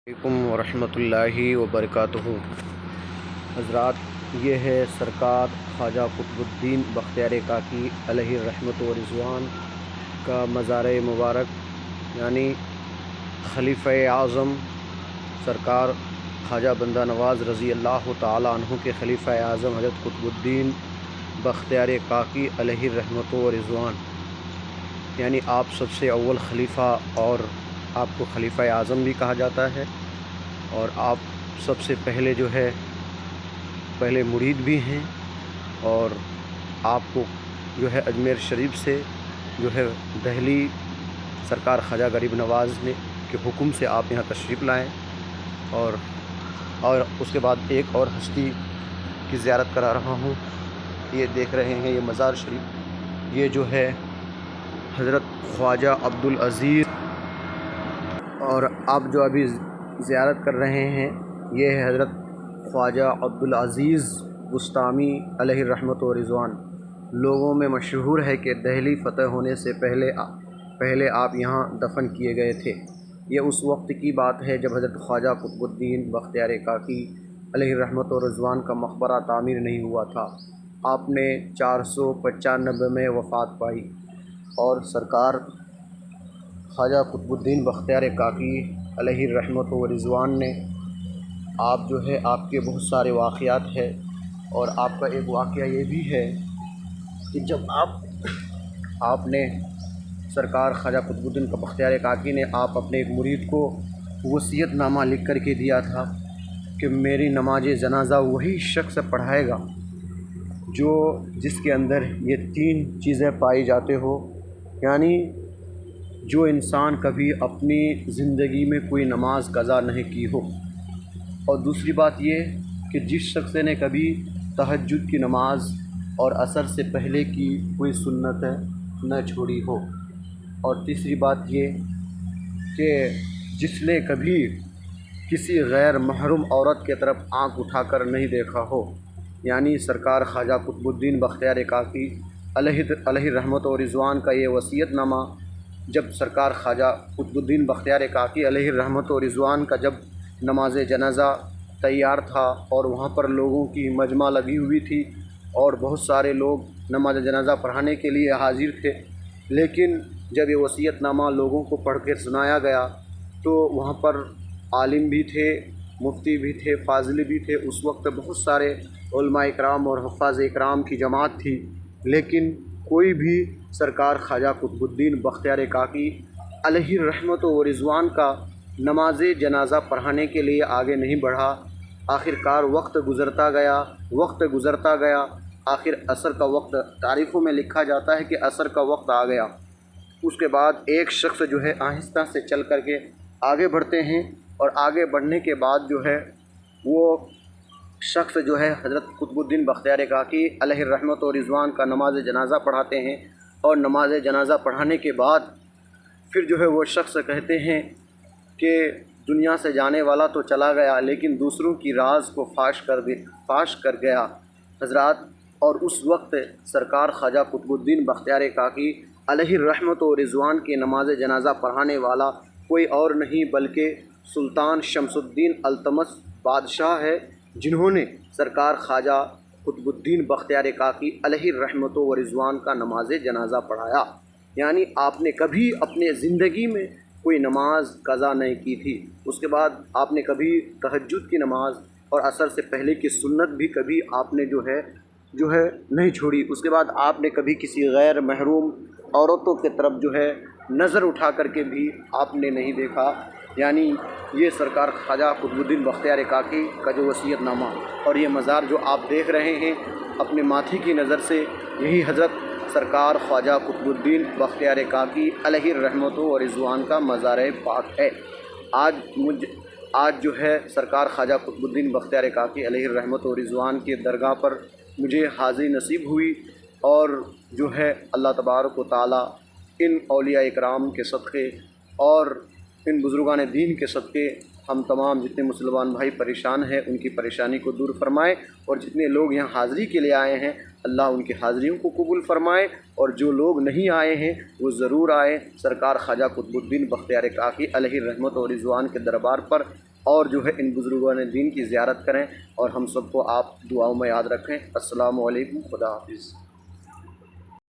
علیکم ورحمۃ اللہ وبرکاتہ۔ حضرات، یہ ہے سرکار خواجہ قطب الدین بختیار کاکی علیہ رحمت و رضوان کا مزار مبارک، یعنی خلیفہ اعظم سرکار خواجہ بندہ نواز رضی اللہ تعالیٰ عنہ کے خلیفہ اعظم حضرت قطب الدین بختیار کاکی علیہ رحمت و رضوان، یعنی آپ سب سے اول خلیفہ، اور آپ کو خلیفہ اعظم بھی کہا جاتا ہے، اور آپ سب سے پہلے پہلے مرید بھی ہیں، اور آپ کو اجمیر شریف سے دہلی سرکار خواجہ غریب نواز نے کے حکم سے آپ یہاں تشریف لائیں، اور اس کے بعد ایک اور ہستی کی زیارت کرا رہا ہوں۔ یہ دیکھ رہے ہیں، یہ مزار شریف، یہ حضرت خواجہ عبدالعزیز، اور آپ جو ابھی زیارت کر رہے ہیں یہ ہے حضرت خواجہ عبدالعزیز بسطامی علیہ رحمت و رضوان۔ لوگوں میں مشہور ہے کہ دہلی فتح ہونے سے پہلے آپ یہاں دفن کیے گئے تھے۔ یہ اس وقت کی بات ہے جب حضرت خواجہ قطب الدین بختیار کاکی علیہ رحمت و رضوان کا مقبرہ تعمیر نہیں ہوا تھا۔ آپ نے 495 میں وفات پائی، اور سرکار خواجہ قطب الدین بختیار کاکی علیہ رحمت و رضوان نے آپ کے بہت سارے واقعات ہیں، اور آپ کا ایک واقعہ یہ بھی ہے کہ جب آپ نے سرکار خواجہ قطب الدین بختیار کاکی نے آپ اپنے ایک مرید کو وصیت نامہ لکھ کر کے دیا تھا کہ میری نماز جنازہ وہی شخص پڑھائے گا جس کے اندر یہ 3 چیزیں پائی جاتے ہو، یعنی جو انسان کبھی اپنی زندگی میں کوئی نماز قضا نہیں کی ہو، اور دوسری بات یہ کہ جس شخص نے کبھی تہجد کی نماز اور عصر سے پہلے کی کوئی سنت نہ چھوڑی ہو، اور تیسری بات یہ کہ جس نے کبھی کسی غیر محرم عورت کی طرف آنکھ اٹھا کر نہیں دیکھا ہو، یعنی سرکار خواجہ قطب الدین بختیار کاکی علیہ رحمت و رضوان کا یہ وصیت نامہ جب سرکار خواجہ قطب الدین بختیار کاکی علیہ رحمت و رضوان کا جب نماز جنازہ تیار تھا، اور وہاں پر لوگوں کی مجمع لگی ہوئی تھی، اور بہت سارے لوگ نماز جنازہ پڑھانے کے لیے حاضر تھے، لیکن جب یہ وصیت نامہ لوگوں کو پڑھ کے سنایا گیا تو وہاں پر عالم بھی تھے، مفتی بھی تھے، فاضل بھی تھے۔ اس وقت بہت سارے علماء اکرام اور حفاظ اکرام کی جماعت تھی، لیکن کوئی بھی سرکار خواجہ قطب الدین بختیار کاکی علیہ رحمت و رضوان کا نماز جنازہ پڑھانے کے لیے آگے نہیں بڑھا۔ آخر کار وقت گزرتا گیا، آخر عصر کا وقت تاریخوں میں لکھا جاتا ہے کہ عصر کا وقت آ گیا۔ اس کے بعد ایک شخص آہستہ سے چل کر کے آگے بڑھتے ہیں، اور آگے بڑھنے کے بعد وہ شخص حضرت قطب الدین بختیار کاکی علیہ رحمت و رضوان کا نماز جنازہ پڑھاتے ہیں، اور نماز جنازہ پڑھانے کے بعد پھر وہ شخص کہتے ہیں کہ دنیا سے جانے والا تو چلا گیا، لیکن دوسروں کی راز کو فاش کر گیا حضرات۔ اور اس وقت سرکار خواجہ قطب الدین بختیار کاکی علیہ رحمت و رضوان کے نماز جنازہ پڑھانے والا کوئی اور نہیں بلکہ سلطان شمس الدین التمش بادشاہ ہے، جنہوں نے سرکار خواجہ قطب الدین بختیار کاکی علیہ رحمت و رضوان کا نماز جنازہ پڑھایا۔ یعنی آپ نے کبھی اپنے زندگی میں کوئی نماز قضا نہیں کی تھی۔ اس کے بعد آپ نے کبھی تہجد کی نماز اور عصر سے پہلے کی سنت بھی کبھی آپ نے نہیں چھوڑی۔ اس کے بعد آپ نے کبھی کسی غیر محروم عورتوں کی طرف نظر اٹھا کر کے بھی آپ نے نہیں دیکھا۔ یعنی یہ سرکار خواجہ قطب الدین بختیار کاکی کا وصیت نامہ، اور یہ مزار جو آپ دیکھ رہے ہیں اپنے ماتھی کی نظر سے، یہی حضرت سرکار خواجہ قطب الدین بختیار کاکی علیہ رحمت و رضوان کا مزار پاک ہے۔ آج سرکار خواجہ قطب الدین بختیار کاکی علیہ رحمت و رضوان کے درگاہ پر مجھے حاضری نصیب ہوئی، اور اللہ تبارک و تعالیٰ ان اولیاء اکرام کے صدقے اور ان بزرگان دین کے صدقے ہم تمام جتنے مسلمان بھائی پریشان ہیں ان کی پریشانی کو دور فرمائے، اور جتنے لوگ یہاں حاضری کے لیے آئے ہیں اللہ ان کی حاضریوں کو قبول فرمائے، اور جو لوگ نہیں آئے ہیں وہ ضرور آئیں سرکار خواجہ قطب الدین بختیار کاکی علیہ رحمت و رضوان کے دربار پر، اور جو ہے ان بزرگان دین کی زیارت کریں اور ہم سب کو آپ دعاؤں میں یاد رکھیں۔ السلام علیکم، خدا حافظ۔